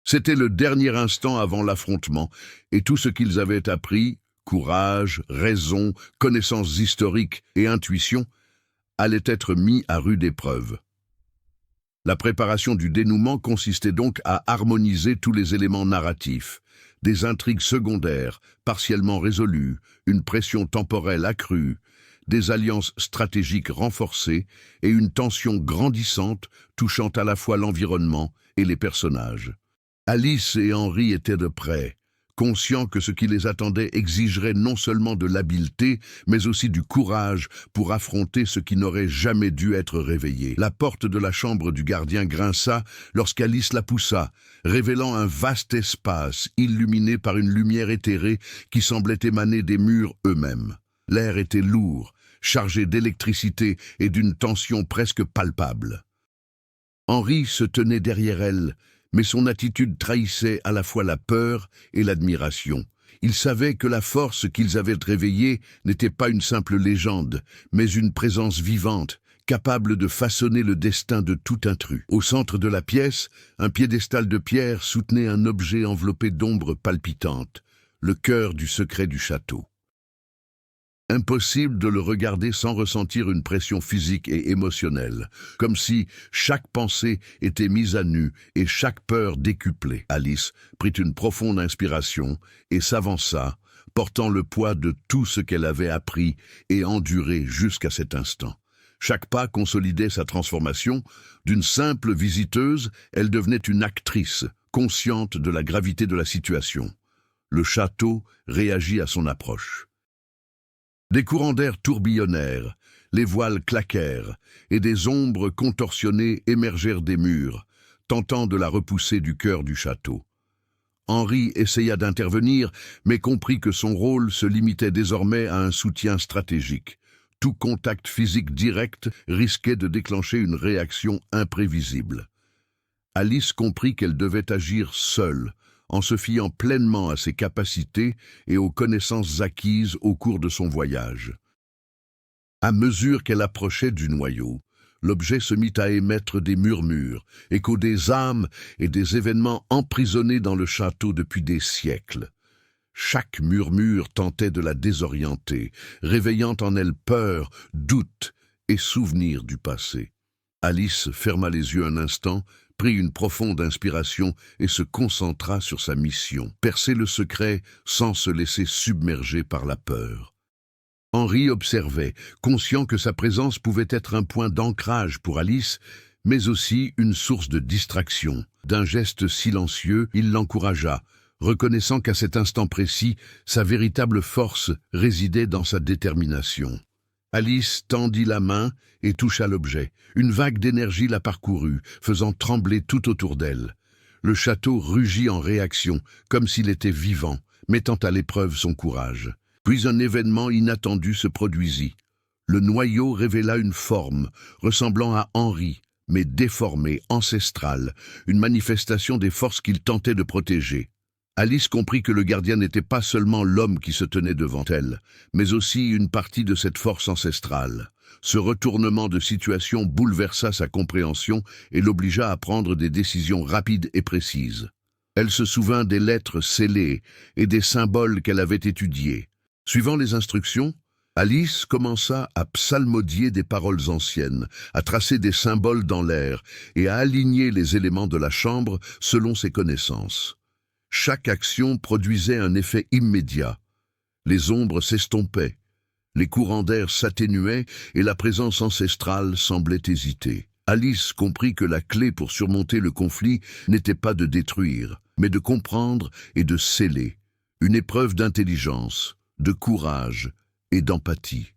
C'était le dernier instant avant l'affrontement, et tout ce qu'ils avaient appris, courage, raison, connaissances historiques et intuition, allait être mis à rude épreuve. La préparation du dénouement consistait donc à harmoniser tous les éléments narratifs, des intrigues secondaires, partiellement résolues, une pression temporelle accrue, des alliances stratégiques renforcées et une tension grandissante touchant à la fois l'environnement et les personnages. Alice et Henri étaient de près, conscients que ce qui les attendait exigerait non seulement de l'habileté, mais aussi du courage pour affronter ce qui n'aurait jamais dû être réveillé. La porte de la chambre du gardien grinça lorsqu'Alice la poussa, révélant un vaste espace illuminé par une lumière éthérée qui semblait émaner des murs eux-mêmes. L'air était lourd, chargé d'électricité et d'une tension presque palpable. Henri se tenait derrière elle, mais son attitude trahissait à la fois la peur et l'admiration. Il savait que la force qu'ils avaient réveillée n'était pas une simple légende, mais une présence vivante, capable de façonner le destin de tout intrus. Au centre de la pièce, un piédestal de pierre soutenait un objet enveloppé d'ombres palpitantes, le cœur du secret du château. Impossible de le regarder sans ressentir une pression physique et émotionnelle, comme si chaque pensée était mise à nu et chaque peur décuplée. Alice prit une profonde inspiration et s'avança, portant le poids de tout ce qu'elle avait appris et enduré jusqu'à cet instant. Chaque pas consolidait sa transformation. D'une simple visiteuse, elle devenait une actrice, consciente de la gravité de la situation. Le château réagit à son approche. Des courants d'air tourbillonnèrent, les voiles claquèrent, et des ombres contorsionnées émergèrent des murs, tentant de la repousser du cœur du château. Henri essaya d'intervenir, mais comprit que son rôle se limitait désormais à un soutien stratégique. Tout contact physique direct risquait de déclencher une réaction imprévisible. Alice comprit qu'elle devait agir seule, en se fiant pleinement à ses capacités et aux connaissances acquises au cours de son voyage. À mesure qu'elle approchait du noyau, l'objet se mit à émettre des murmures, échos des âmes et des événements emprisonnés dans le château depuis des siècles. Chaque murmure tentait de la désorienter, réveillant en elle peur, doute et souvenirs du passé. Alice ferma les yeux un instant, prit une profonde inspiration et se concentra sur sa mission, percer le secret sans se laisser submerger par la peur. Henri observait, conscient que sa présence pouvait être un point d'ancrage pour Alice, mais aussi une source de distraction. D'un geste silencieux, il l'encouragea, reconnaissant qu'à cet instant précis, sa véritable force résidait dans sa détermination. Alice tendit la main et toucha l'objet. Une vague d'énergie la parcourut, faisant trembler tout autour d'elle. Le château rugit en réaction, comme s'il était vivant, mettant à l'épreuve son courage. Puis un événement inattendu se produisit. Le noyau révéla une forme, ressemblant à Henri, mais déformée, ancestrale, une manifestation des forces qu'il tentait de protéger. Alice comprit que le gardien n'était pas seulement l'homme qui se tenait devant elle, mais aussi une partie de cette force ancestrale. Ce retournement de situation bouleversa sa compréhension et l'obligea à prendre des décisions rapides et précises. Elle se souvint des lettres scellées et des symboles qu'elle avait étudiés. Suivant les instructions, Alice commença à psalmodier des paroles anciennes, à tracer des symboles dans l'air et à aligner les éléments de la chambre selon ses connaissances. Chaque action produisait un effet immédiat. Les ombres s'estompaient, les courants d'air s'atténuaient et la présence ancestrale semblait hésiter. Alice comprit que la clé pour surmonter le conflit n'était pas de détruire, mais de comprendre et de sceller. Une épreuve d'intelligence, de courage et d'empathie.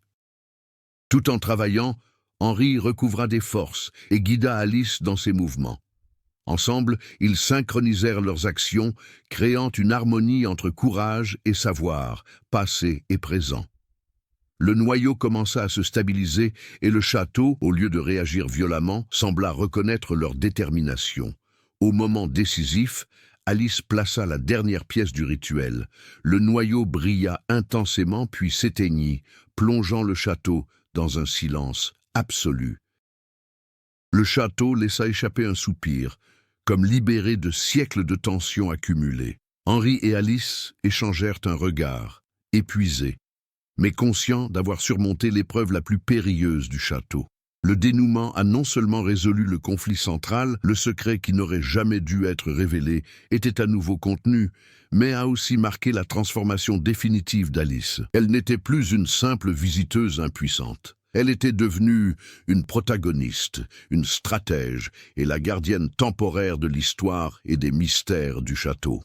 Tout en travaillant, Henri recouvra des forces et guida Alice dans ses mouvements. Ensemble, ils synchronisèrent leurs actions, créant une harmonie entre courage et savoir, passé et présent. Le noyau commença à se stabiliser et le château, au lieu de réagir violemment, sembla reconnaître leur détermination. Au moment décisif, Alice plaça la dernière pièce du rituel. Le noyau brilla intensément puis s'éteignit, plongeant le château dans un silence absolu. Le château laissa échapper un soupir, comme libéré de siècles de tensions accumulées. Henri et Alice échangèrent un regard, épuisés, mais conscients d'avoir surmonté l'épreuve la plus périlleuse du château. Le dénouement a non seulement résolu le conflit central, le secret qui n'aurait jamais dû être révélé était à nouveau contenu, mais a aussi marqué la transformation définitive d'Alice. Elle n'était plus une simple visiteuse impuissante. Elle était devenue une protagoniste, une stratège et la gardienne temporaire de l'histoire et des mystères du château.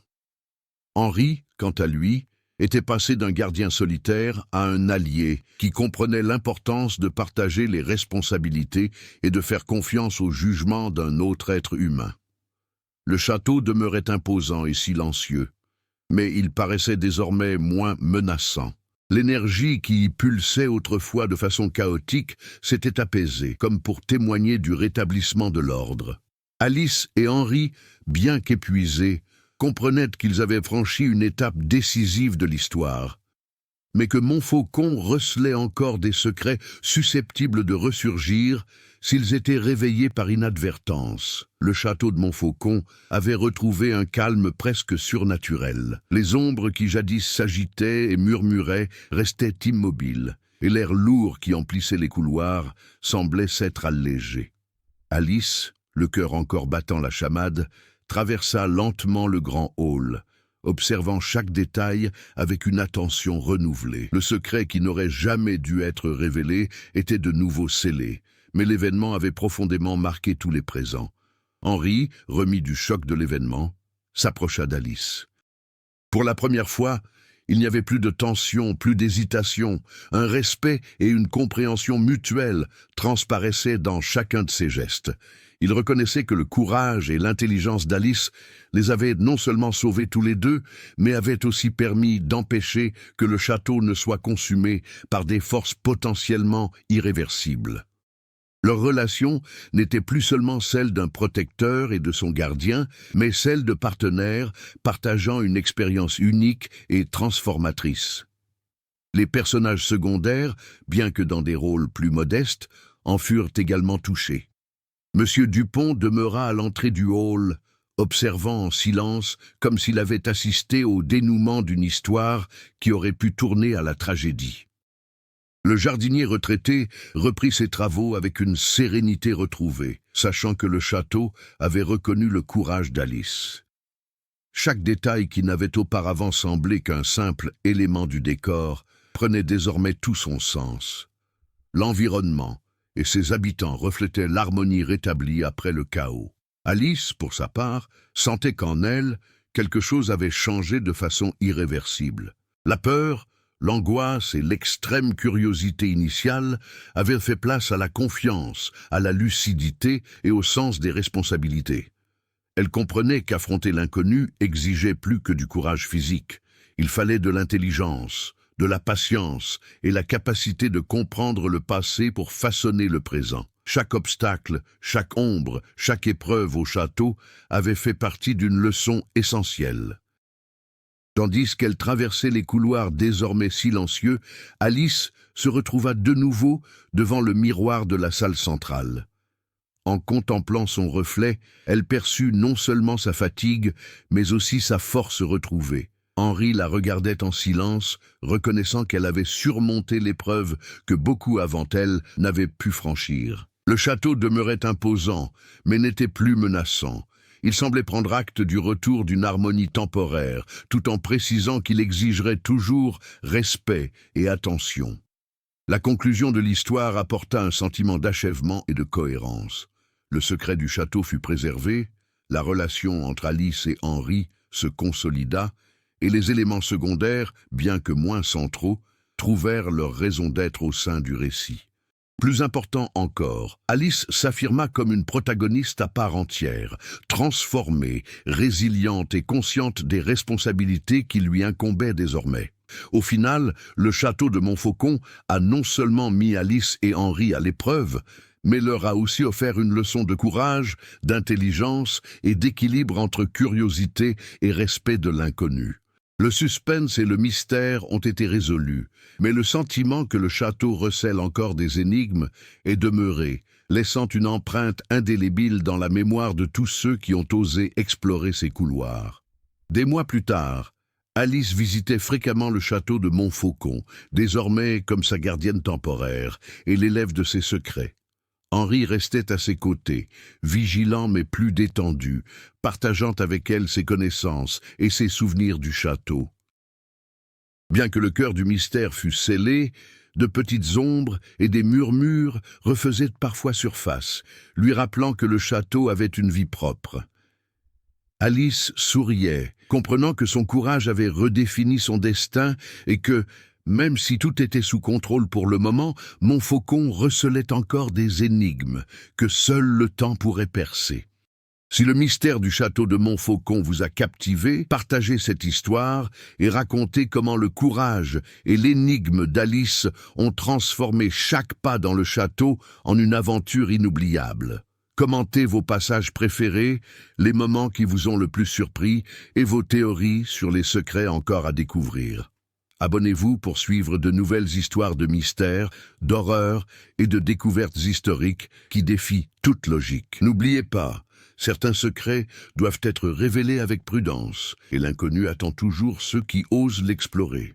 Henri, quant à lui, était passé d'un gardien solitaire à un allié qui comprenait l'importance de partager les responsabilités et de faire confiance au jugement d'un autre être humain. Le château demeurait imposant et silencieux, mais il paraissait désormais moins menaçant. L'énergie qui y pulsait autrefois de façon chaotique s'était apaisée, comme pour témoigner du rétablissement de l'ordre. Alice et Henri, bien qu'épuisés, comprenaient qu'ils avaient franchi une étape décisive de l'histoire, mais que Montfaucon recelait encore des secrets susceptibles de ressurgir s'ils étaient réveillés par inadvertance. Le château de Montfaucon avait retrouvé un calme presque surnaturel. Les ombres qui jadis s'agitaient et murmuraient restaient immobiles, et l'air lourd qui emplissait les couloirs semblait s'être allégé. Alice, le cœur encore battant la chamade, traversa lentement le grand hall, observant chaque détail avec une attention renouvelée. Le secret qui n'aurait jamais dû être révélé était de nouveau scellé, mais l'événement avait profondément marqué tous les présents. Henri, remis du choc de l'événement, s'approcha d'Alice. Pour la première fois, il n'y avait plus de tension, plus d'hésitation. Un respect et une compréhension mutuelle transparaissaient dans chacun de ses gestes. Il reconnaissait que le courage et l'intelligence d'Alice les avaient non seulement sauvés tous les deux, mais avaient aussi permis d'empêcher que le château ne soit consumé par des forces potentiellement irréversibles. Leur relation n'était plus seulement celle d'un protecteur et de son gardien, mais celle de partenaires partageant une expérience unique et transformatrice. Les personnages secondaires, bien que dans des rôles plus modestes, en furent également touchés. Monsieur Dupont demeura à l'entrée du hall, observant en silence comme s'il avait assisté au dénouement d'une histoire qui aurait pu tourner à la tragédie. Le jardinier retraité reprit ses travaux avec une sérénité retrouvée, sachant que le château avait reconnu le courage d'Alice. Chaque détail qui n'avait auparavant semblé qu'un simple élément du décor prenait désormais tout son sens. L'environnement et ses habitants reflétaient l'harmonie rétablie après le chaos. Alice, pour sa part, sentait qu'en elle, quelque chose avait changé de façon irréversible. La peur, l'angoisse et l'extrême curiosité initiale avaient fait place à la confiance, à la lucidité et au sens des responsabilités. Elle comprenait qu'affronter l'inconnu exigeait plus que du courage physique. Il fallait de l'intelligence, de la patience et la capacité de comprendre le passé pour façonner le présent. Chaque obstacle, chaque ombre, chaque épreuve au château avait fait partie d'une leçon essentielle. Tandis qu'elle traversait les couloirs désormais silencieux, Alice se retrouva de nouveau devant le miroir de la salle centrale. En contemplant son reflet, elle perçut non seulement sa fatigue, mais aussi sa force retrouvée. Henri la regardait en silence, reconnaissant qu'elle avait surmonté l'épreuve que beaucoup avant elle n'avaient pu franchir. Le château demeurait imposant, mais n'était plus menaçant. Il semblait prendre acte du retour d'une harmonie temporaire, tout en précisant qu'il exigerait toujours respect et attention. La conclusion de l'histoire apporta un sentiment d'achèvement et de cohérence. Le secret du château fut préservé, la relation entre Alice et Henri se consolida, et les éléments secondaires, bien que moins centraux, trouvèrent leur raison d'être au sein du récit. Plus important encore, Alice s'affirma comme une protagoniste à part entière, transformée, résiliente et consciente des responsabilités qui lui incombaient désormais. Au final, le château de Montfaucon a non seulement mis Alice et Henri à l'épreuve, mais leur a aussi offert une leçon de courage, d'intelligence et d'équilibre entre curiosité et respect de l'inconnu. Le suspense et le mystère ont été résolus, mais le sentiment que le château recèle encore des énigmes est demeuré, laissant une empreinte indélébile dans la mémoire de tous ceux qui ont osé explorer ces couloirs. Des mois plus tard, Alice visitait fréquemment le château de Montfaucon, désormais comme sa gardienne temporaire, et l'élève de ses secrets. Henri restait à ses côtés, vigilant mais plus détendu, partageant avec elle ses connaissances et ses souvenirs du château. Bien que le cœur du mystère fût scellé, de petites ombres et des murmures refaisaient parfois surface, lui rappelant que le château avait une vie propre. Alice souriait, comprenant que son courage avait redéfini son destin et que, même si tout était sous contrôle pour le moment, Montfaucon recelait encore des énigmes que seul le temps pourrait percer. Si le mystère du château de Montfaucon vous a captivé, partagez cette histoire et racontez comment le courage et l'énigme d'Alice ont transformé chaque pas dans le château en une aventure inoubliable. Commentez vos passages préférés, les moments qui vous ont le plus surpris et vos théories sur les secrets encore à découvrir. Abonnez-vous pour suivre de nouvelles histoires de mystères, d'horreur et de découvertes historiques qui défient toute logique. N'oubliez pas, certains secrets doivent être révélés avec prudence, et l'inconnu attend toujours ceux qui osent l'explorer.